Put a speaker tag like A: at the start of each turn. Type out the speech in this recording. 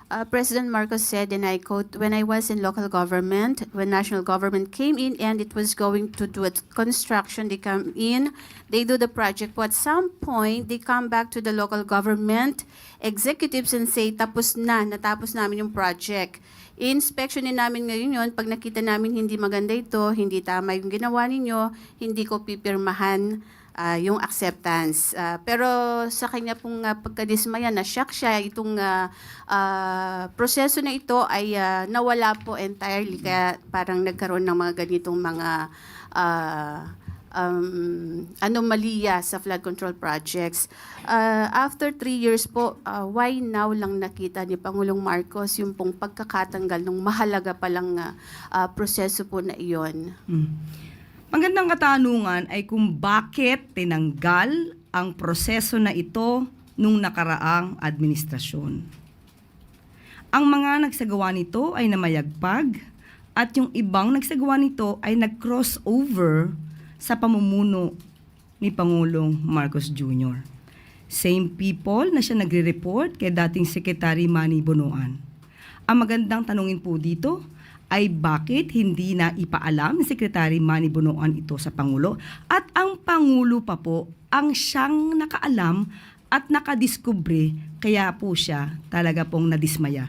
A: President Marcos said, and I quote, "When I was in local government, when national government came in and it was going to do its construction, they come in, they do the project. But at some point, they come back to the local government executives and say, tapos na, natapos namin yung project. I-inspectionin namin ngayon yun. Pag nakita namin hindi maganda ito, hindi tama yung ginawa ninyo, hindi ko pipirmahan yung acceptance. Pero sa kanya pong pagkadismaya, na-shock siya, itong proseso na ito ay nawala po entirely. Kaya parang nagkaroon ng mga ganitong mga anomalya sa flood control projects. After 3 years po, why now lang nakita ni Pangulong Marcos yung pong pagkakatanggal ng mahalaga palang proseso po na iyon?
B: Magandang katanungan ay kung bakit tinanggal ang proseso na ito nung nakaraang administrasyon. Ang mga nagsagawa nito ay namayagpag at yung ibang nagsagawa nito ay nag-crossover sa pamumuno ni Pangulong Marcos Jr. Same people na siya nagre-report kay dating Secretary Manny Bonoan. Ang magandang tanungin po dito ay bakit hindi na ipaalam ni Secretary Manny Bonoan ito sa Pangulo at ang Pangulo pa po ang siyang nakaalam at nakadiskubre kaya po siya talaga pong nadismaya.